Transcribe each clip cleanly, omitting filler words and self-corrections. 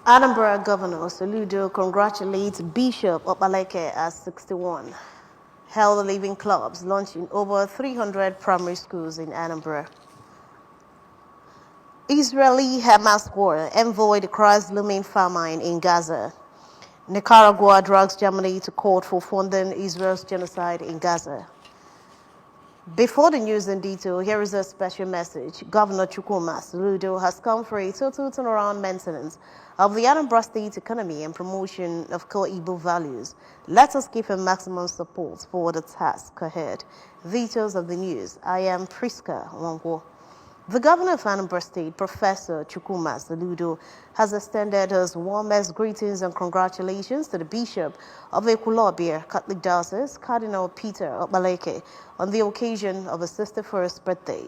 Anambra Governor Soludo congratulates Bishop Opaleke at 61. Held living clubs launched in over 300 primary schools in Anambra. Israeli-Hamas war envoy decries looming famine in Gaza. Nicaragua drags Germany to court for funding Israel's genocide in Gaza. Before the news in detail, here is a special message. Governor Chukwuma Soludo has come for a total turnaround maintenance of the Anambra State economy and promotion of core Igbo values. Let us give him maximum support for the task ahead. Details of the news. I am Priska Wangwo. The governor of Anambra State, Professor Chukwuma Soludo, has extended his warmest greetings and congratulations to the Bishop of Ekulobia Catholic Diocese, Cardinal Peter Opaleke, on the occasion of his 61st birthday.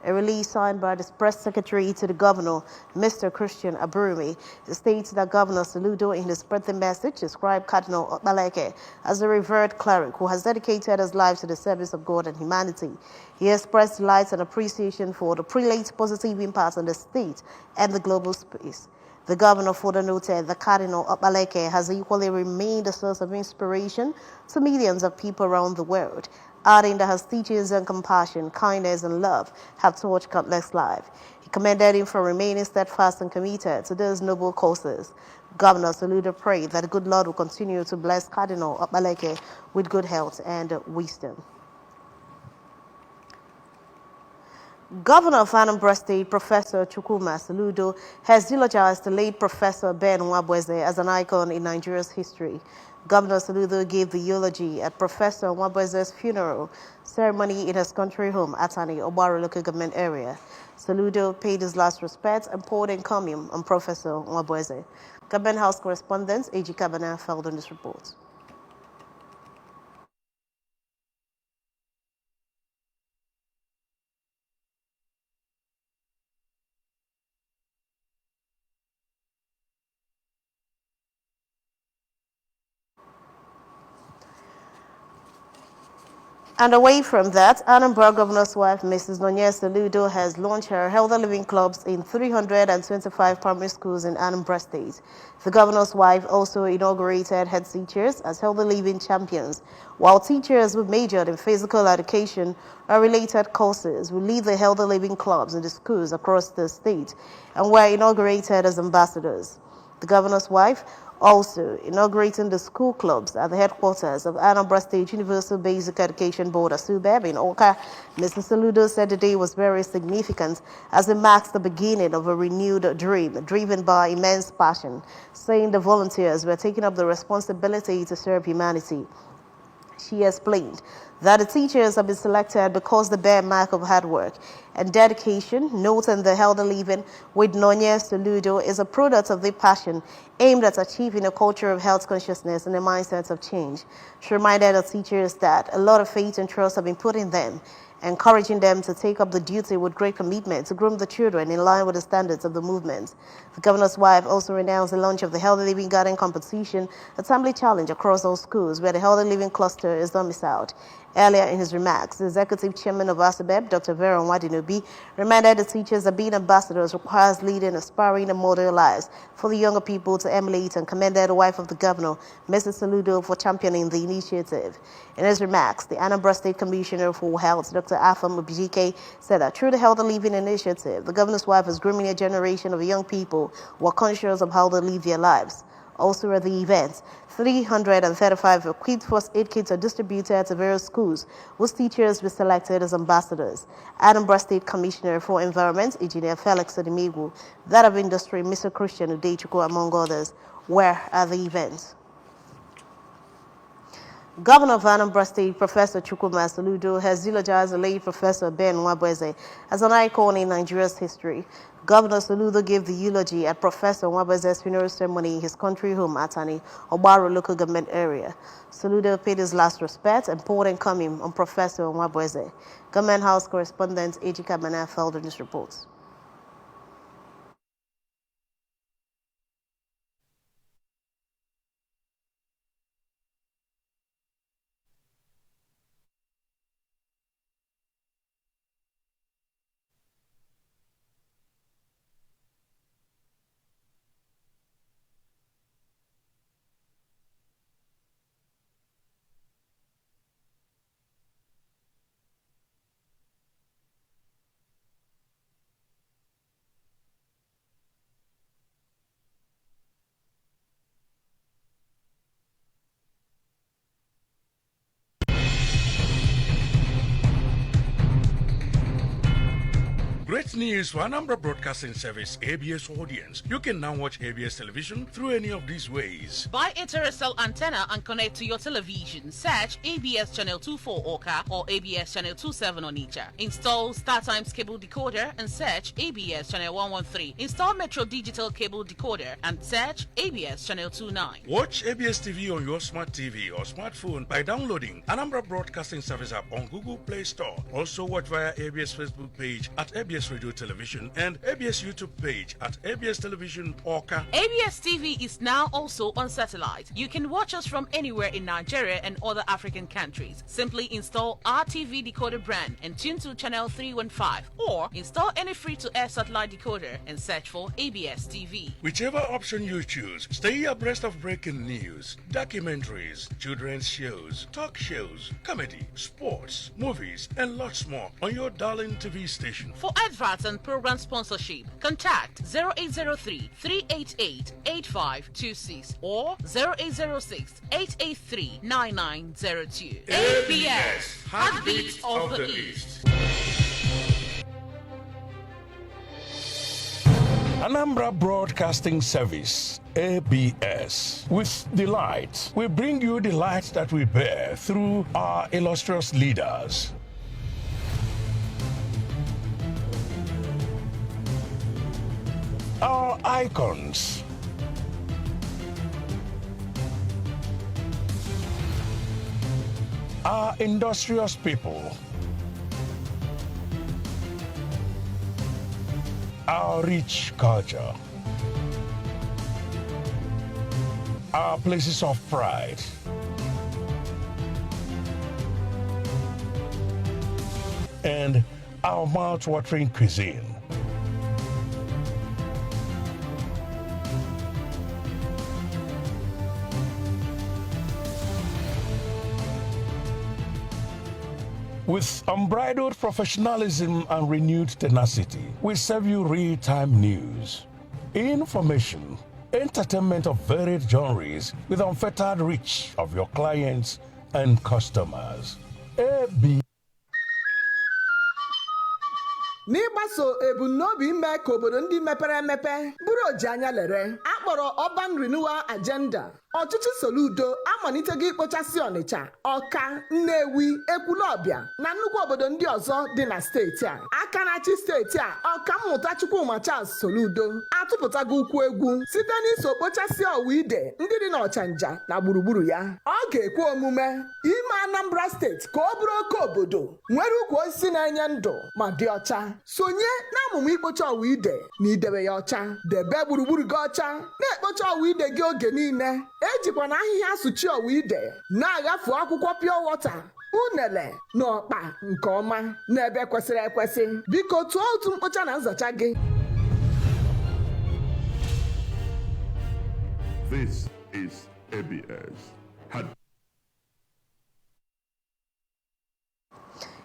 A release signed by the press secretary to the governor, Mr. Christian Aburumi, states that Governor Soludo, in his birthday message, described Cardinal Opaleke as a revered cleric who has dedicated his life to the service of God and humanity. He expressed delight and appreciation for the prelate's positive impact on the state and the global space. The governor further noted that Cardinal Opaleke has equally remained a source of inspiration to millions of people around the world, adding that his teachings and compassion, kindness, and love have touched countless lives. He commended him for remaining steadfast and committed to those noble causes. Governor Soludo prayed that the good Lord will continue to bless Cardinal Opaleke with good health and wisdom. Governor of Anambra State, Professor Chukwuma Soludo, has eulogized the late Professor Ben Nwabweze as an icon in Nigeria's history. Governor Soludo gave the eulogy at Professor Nwabweze's funeral ceremony in his country home, Atani, Obaro local government area. Soludo paid his last respects and poured encomium on Professor Nwabweze. Government House correspondent A.G. Kabana filed on this report. And away from that, Anambra Governor's wife, Mrs. Nonye Soludo, has launched her Healthy Living Clubs in 325 primary schools in Anambra State. The governor's wife also inaugurated head teachers as Healthy Living champions, while teachers who majored in physical education or related courses will lead the Healthy Living Clubs in the schools across the state and were inaugurated as ambassadors. The governor's wife also inaugurating the school clubs at the headquarters of Anambra State Universal Basic Education Board, ASUBEB, in Oka. Mr. Soludo said the day was very significant as it marks the beginning of a renewed dream, driven by immense passion, saying the volunteers were taking up the responsibility to serve humanity. She explained that the teachers have been selected because the bare mark of hard work and dedication, noting the Healthy Living with Nonye Soludo is a product of their passion aimed at achieving a culture of health consciousness and a mindset of change. She reminded the teachers that a lot of faith and trust have been put in them, encouraging them to take up the duty with great commitment to groom the children in line with the standards of the movement. The governor's wife also announced the launch of the Healthy Living Garden Competition, a timely challenge across all schools where the Healthy Living cluster is domiciled. Earlier in his remarks, the executive chairman of ASUBEB, Dr. Vera Nwadinobi, reminded the teachers that being ambassadors requires leading, aspiring, and model lives for the younger people to emulate, and commended the wife of the governor, Mrs. Soludo, for championing the initiative. In his remarks, the Anambra State Commissioner for Health, Dr. Afam Obijike, said that through the Healthy Living Initiative, the governor's wife is grooming a generation of young people who are conscious of how they live their lives. Also at the event, 335 equipped first aid kits are distributed to various schools, whose teachers were selected as ambassadors. Anambra State Commissioner for Environment, Engineer Felix Odimegu, that of Industry, Mr. Christian Udechukwu, among others, were at the event. Governor of Anambra State, Professor Chukwuma Soludo, has eulogized the late Professor Ben Nwabweze as an icon in Nigeria's history. Governor Soludo gave the eulogy at Professor Nwabweze's funeral ceremony in his country home, Atani, Obaro local government area. Soludo paid his last respects and poured encomium on Professor Nwabweze. Government House correspondent A.G. Kabana filed on this report. Great news for Anambra Broadcasting Service ABS audience. You can now watch ABS television through any of these ways. Buy a terrestrial antenna and connect to your television. Search ABS Channel 24 Oka or ABS Channel 27 Onitsha. Install StarTimes cable decoder and search ABS Channel 113. Install Metro Digital cable decoder and search ABS Channel 29. Watch ABS TV on your smart TV or smartphone by downloading Anambra Broadcasting Service app on Google Play Store. Also watch via ABS Facebook page at ABS Radio Television and ABS YouTube page at ABS Television Oka. ABS TV is now also on satellite. You can watch us from anywhere in Nigeria and other African countries. Simply install our TV decoder brand and tune to channel 315 or install any free-to-air satellite decoder and search for ABS TV. Whichever option you choose, stay abreast of breaking news, documentaries, children's shows, talk shows, comedy, sports, movies, and lots more on your darling TV station. For adverts and program sponsorship, contact 0803 388 8526 or 0806 883 9902. ABS, Heartbeat of the East. Anambra Broadcasting Service, ABS. With delight, we bring you the light that we bear through our illustrious leaders. Our icons. Our industrious people. Our rich culture. Our places of pride. And our mouth-watering cuisine. With unbridled professionalism and renewed tenacity, we serve you real-time news, information, entertainment of varied genres with unfettered reach of your clients and customers. N'ịgbaso ebumnobi ime ka obodo ndị mepere emepe bụrụ oji anya lere akpọrọ Urban Renewal Agenda. Ọchịchị Soludo amalitego ikpochasị Ọnịcha, Ọka, Nnewi, Ekwulọbịa na nnukwu obodo ndị ọzọ dị na steeti a. Aka na-achị steeti a, Ọkammụta Chukwuma Charles Soludo atụpụtago ukwu egwu site n'iso kpochasị ọwa ide ndị dị n'Ọchanja na gburugburu ya. Ọ ga-ekwe omume ime Anambra steeti ka ọ bụrụ oke obodo nwere ukwu osisi na-enye ndụ ma dị ọcha. Sonye n'amụmụ ikpocha ọwa ide na idebe ya ọcha. Debe gburugburu gị ọcha, na-ekpocha ọwa ide gị oge niile. Ejikwa na ahịhịa asụchi ọwa ide na-aghafu akwụkwọ pure water, unele na ọkpa nke ọma n'ebe kwesịrị ekwesị. Biko tụọ otu mkpocha na nzacha gị. This is ABS.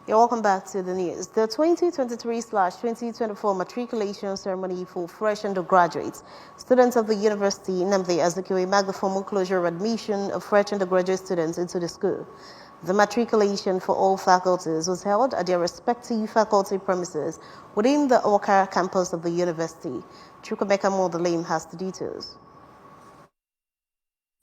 You're welcome back to the news. The 2023/2024 matriculation ceremony for fresh undergraduates, students of the University Nnamdi Azikiwe marked the formal closure of admission of fresh undergraduate students into the school. The matriculation for all faculties was held at their respective faculty premises within the Oka campus of the university. Chukwemeka Modelim has the details.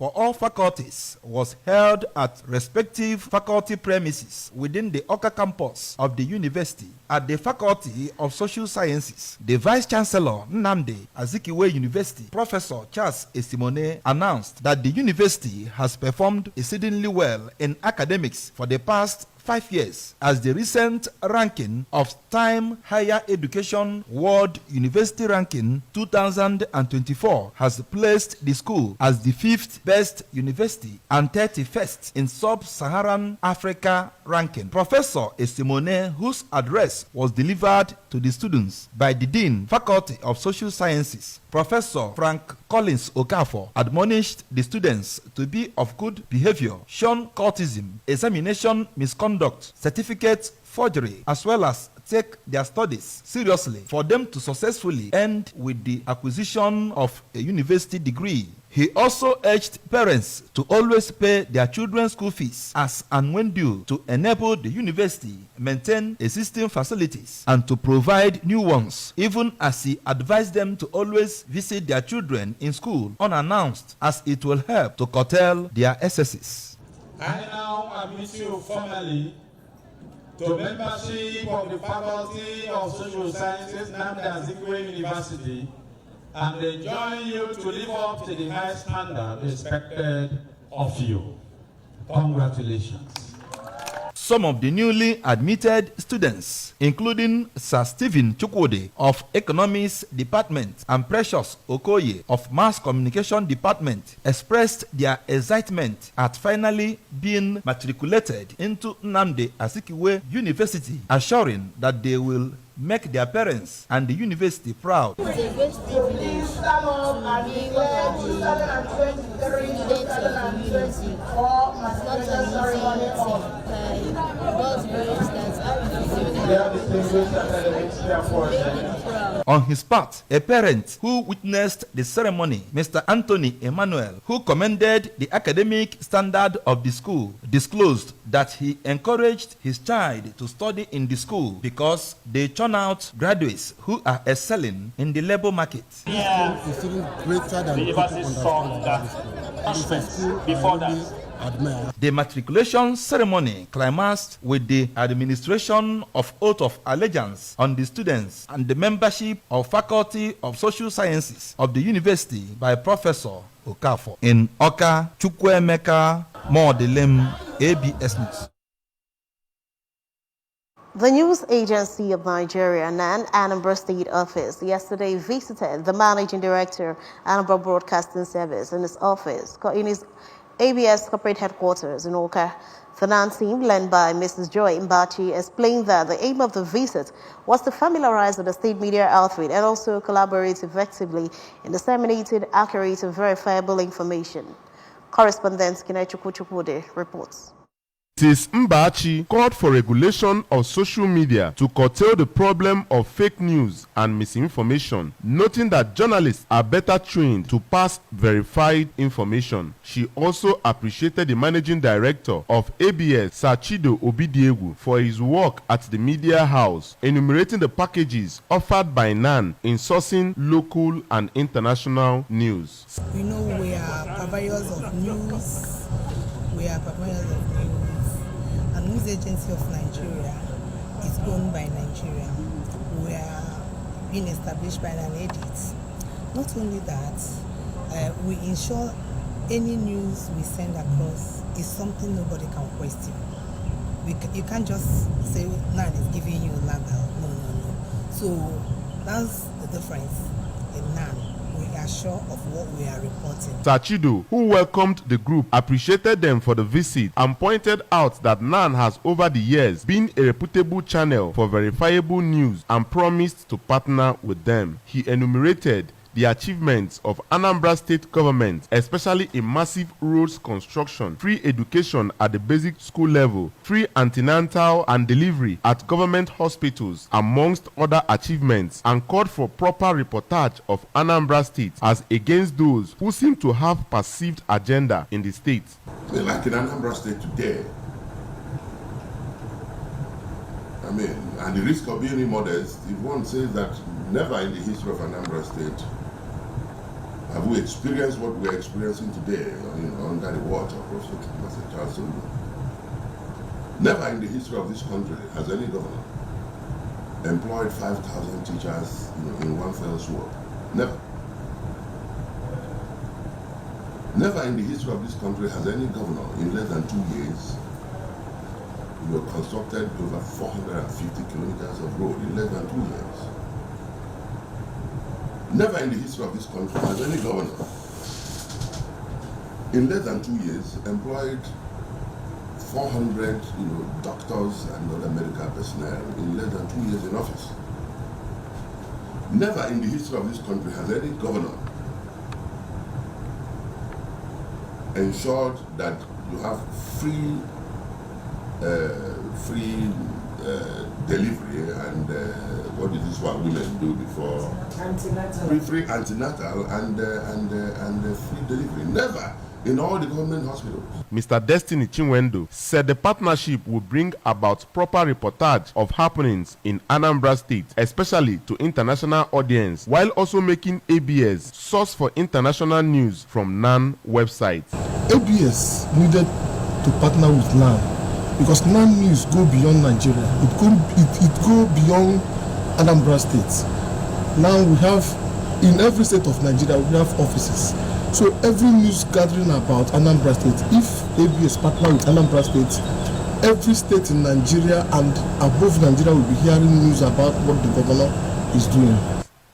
For all faculties was held at respective faculty premises within the Oka campus of the university. At the Faculty of Social Sciences, the Vice Chancellor Nnamdi Azikiwe University, Professor Charles Esimone, announced that the university has performed exceedingly well in academics for the past 5 years, as the recent ranking of Time Higher Education World University Ranking 2024 has placed the school as the 5th best university and 31st in Sub-Saharan Africa ranking. Professor Esimone, whose address was delivered to the students by the Dean, Faculty of Social Sciences, Professor Frank Collins Okafor, admonished the students to be of good behavior, shun cultism, examination misconduct, certificate forgery, as well as take their studies seriously for them to successfully end with the acquisition of a university degree. He also urged parents to always pay their children's school fees as and when due to enable the university maintain existing facilities and to provide new ones, even as he advised them to always visit their children in school unannounced, as it will help to curtail their excesses. I now admit you formally to membership of the Faculty of Social Sciences, Nnamdi Azikiwe University, and enjoin you to live up to the high standard expected of you. Congratulations. Some of the newly admitted students, including Sir Stephen Chukwudi of Economics Department and Precious Okoye of Mass Communication Department, expressed their excitement at finally being matriculated into Nnamdi Azikiwe University, assuring that they will make their parents and the university proud. It's a great privilege to be one of the students of the university. It's not an easy thing. God's grace that On his part, a parent who witnessed the ceremony, Mr. Anthony Emmanuel, who commended the academic standard of the school, disclosed that he encouraged his child to study in the school because they churn out graduates who are excelling in the labor market. Yeah, it's even greater than the university saw that before that. The matriculation ceremony climaxed with the administration of oath of allegiance on the students and the membership of Faculty of Social Sciences of the university by Professor Okafor. In Oka, Chukwuemeka Modelem, ABS News. The news agency of Nigeria, NAN, Anambra State Office, yesterday visited the Managing Director, Anambra Broadcasting Service, in his office, in his ABS corporate headquarters in Oka. The NAN team, led by Mrs. Joy Mbachi, explained that the aim of the visit was to familiarize with the state media outfit and also collaborate effectively in disseminating accurate and verifiable information. Correspondent Kinechuku Chukwude reports. Mrs. Mbachi called for regulation of social media to curtail the problem of fake news and misinformation, noting that journalists are better trained to pass verified information. She also appreciated the managing director of ABS, Sachido Obidiegu, for his work at the media house, enumerating the packages offered by NAN in sourcing local and international news. We know we are providers of news. We are providers of news. And News Agency of Nigeria is owned by Nigeria. We are being established by an edit. Not only that, we ensure any news we send across is something nobody can question. You can't just say, NAN is giving you a label. No. So that's the difference in NAN. We are sure of what we are reporting. Sachido, who welcomed the group, appreciated them for the visit and pointed out that NAN has over the years been a reputable channel for verifiable news and promised to partner with them. He enumerated the achievements of Anambra State government, especially in massive roads construction, free education at the basic school level, free antenatal and delivery at government hospitals, amongst other achievements, and called for proper reportage of Anambra State as against those who seem to have perceived agenda in the state. Like in Anambra State today, and the risk of being immodest, if one says that never in the history of Anambra State have we experienced what we're experiencing today, under the watch of Professor Master Charles Soludo. Never in the history of this country has any governor employed 5,000 teachers in one fell swoop. Never. Never in the history of this country has any governor in less than 2 years constructed over 450 kilometers of road in less than 2 years. Never in the history of this country has any governor in less than 2 years employed 400 doctors and other medical personnel in less than 2 years in office. Never in the history of this country has any governor ensured that you have free delivery and what did these one women do before? Antenatal. Free antenatal and free delivery. Never in all the government hospitals. Mr. Destiny Chinwendo said the partnership will bring about proper reportage of happenings in Anambra State, especially to international audience, while also making ABS source for international news from NAN websites. ABS needed to partner with NAN because NAN news go beyond Nigeria. It go beyond Anambra State. Now we have, in every state of Nigeria, we have offices. So every news gathering about Anambra State, if ABS partner with Anambra State, every state in Nigeria and above Nigeria will be hearing news about what the governor is doing.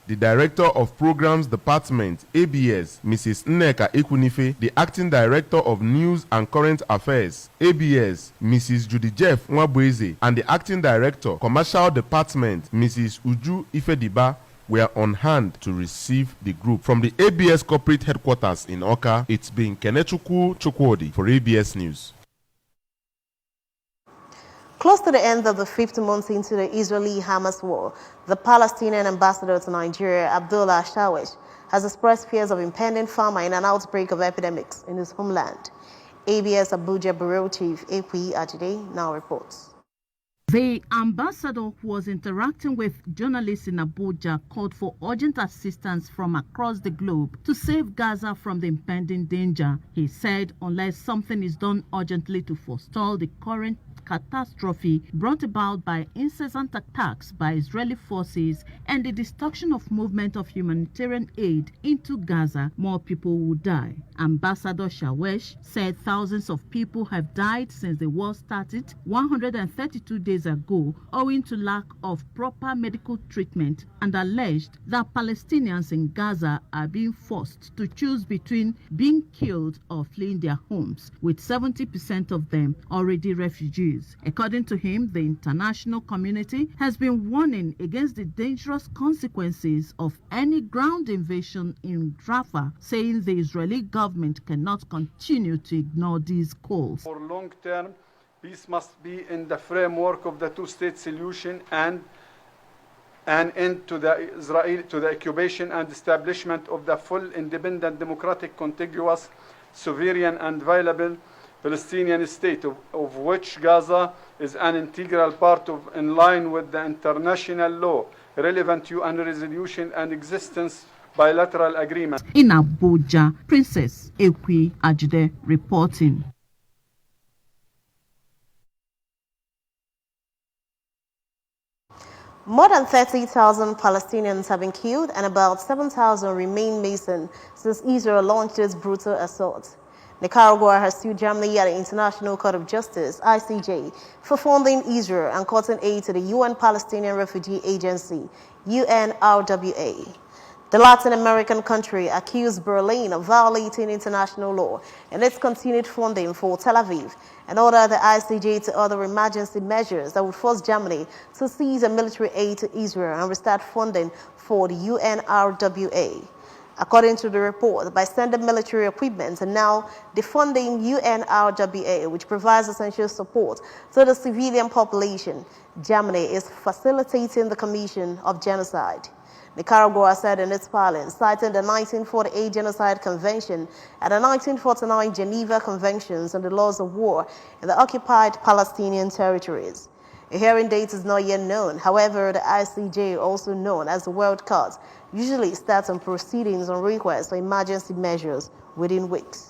The Director of Programs Department, ABS, Mrs. Nneka Ekunife, the Acting Director of News and Current Affairs, ABS, Mrs. Judy Jeff Nwabweze, and the Acting Director, Commercial Department, Mrs. Uju Ifediba, were on hand to receive the group. From the ABS corporate headquarters in Oka, it's been Kenechukwu Chukwudi for ABS News. Close to the end of the 50 months into the Israeli-Hamas war, the Palestinian ambassador to Nigeria, Abdullah Shawesh, has expressed fears of impending famine and an outbreak of epidemics in his homeland. ABS Abuja Bureau Chief Ekwi Ajide now reports. The ambassador, who was interacting with journalists in Abuja, called for urgent assistance from across the globe to save Gaza from the impending danger. He said unless something is done urgently to forestall the current catastrophe brought about by incessant attacks by Israeli forces and the destruction of movement of humanitarian aid into Gaza, more people will die. Ambassador Shawesh said thousands of people have died since the war started 132 days ago owing to lack of proper medical treatment, and alleged that Palestinians in Gaza are being forced to choose between being killed or fleeing their homes, with 70% of them already refugees. According to him, the international community has been warning against the dangerous consequences of any ground invasion in Rafah, saying the Israeli government cannot continue to ignore these calls. For long term, peace must be in the framework of the two-state solution and an end to the occupation and establishment of the full, independent, democratic, contiguous, sovereign and viable Palestinian state, of which Gaza is an integral part of, in line with the international law, relevant UN resolution and existence bilateral agreement. In Abuja, Princess Ekwi Ajide reporting. More than 30,000 Palestinians have been killed and about 7,000 remain missing since Israel launched its brutal assault. Nicaragua has sued Germany at the International Court of Justice, ICJ, for funding Israel and cutting aid to the UN Palestinian Refugee Agency, UNRWA. The Latin American country accused Berlin of violating international law and its continued funding for Tel Aviv, and ordered the ICJ to order emergency measures that would force Germany to cease military aid to Israel and restart funding for the UNRWA. According to the report, by sending military equipment and now defunding UNRWA, which provides essential support to the civilian population, Germany is facilitating the commission of genocide. Nicaragua said in its filing, citing the 1948 Genocide Convention and the 1949 Geneva Conventions on the laws of war in the occupied Palestinian territories. A hearing date is not yet known. However, the ICJ, also known as the World Court, usually starts on proceedings on request for emergency measures within weeks.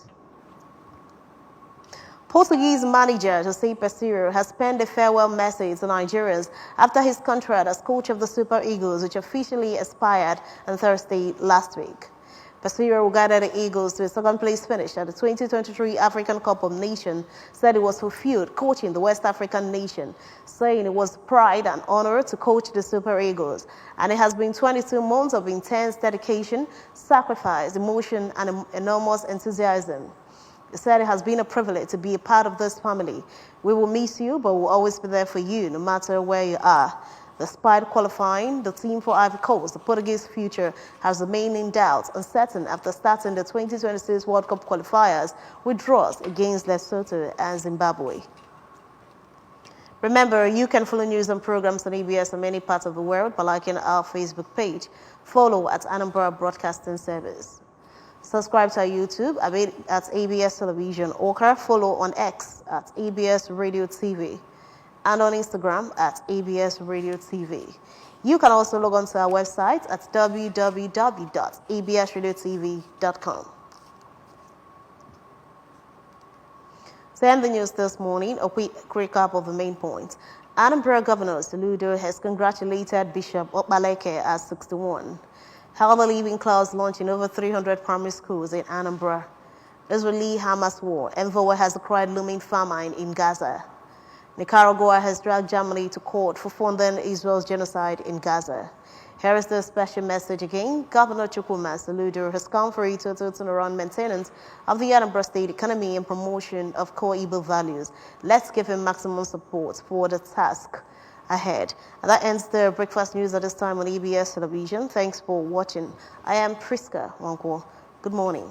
Portuguese manager José Peseiro has penned a farewell message to Nigerians after his contract as coach of the Super Eagles, which officially expired on Thursday last week. Peseiro, who guided the Eagles to a second-place finish at the 2023 African Cup of Nations, said it was fulfilled coaching the West African nation, saying it was pride and honor to coach the Super Eagles, and it has been 22 months of intense dedication, sacrifice, emotion, and enormous enthusiasm. He said it has been a privilege to be a part of this family. We will miss you, but we'll always be there for you, no matter where you are. Despite qualifying, the team for Ivory Coast, the Portuguese future, has remained in doubt, uncertain after starting the 2026 World Cup qualifiers with draws against Lesotho and Zimbabwe. Remember, you can follow news and programs on ABS in many parts of the world by liking our Facebook page. Follow at Anambra Broadcasting Service. Subscribe to our YouTube at ABS Television Oka. Follow on X at ABS Radio TV and on Instagram at ABS Radio TV. You can also log on to our website at www.absradiotv.com. To end the news this morning, a quick recap of the main points. Anambra Governor Soludo has congratulated Bishop Okbaleke at 61. Healthy Living Clubs launch in over 300 primary schools in Anambra. Israeli-Hamas war. Envoy has cried looming famine in Gaza. Nicaragua has dragged Germany to court for funding Israel's genocide in Gaza. Here is the special message again. Governor Chukwuma Soludo has come for a total turnaround maintenance of the Anambra State economy and promotion of core Igbo values. Let's give him maximum support for the task ahead. And that ends the breakfast news at this time on ABS Television. Thanks for watching. I am Priska Wanko. Good morning.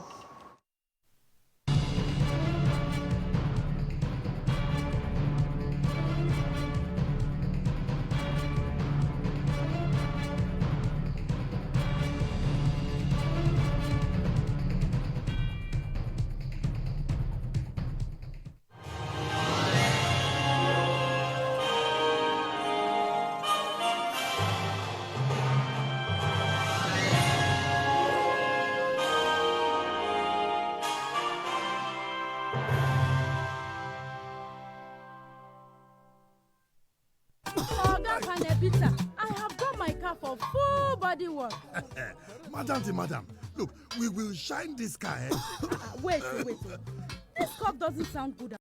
I have got my car for full body work. Madam, look, we will shine this car. Wait. This cup doesn't sound good.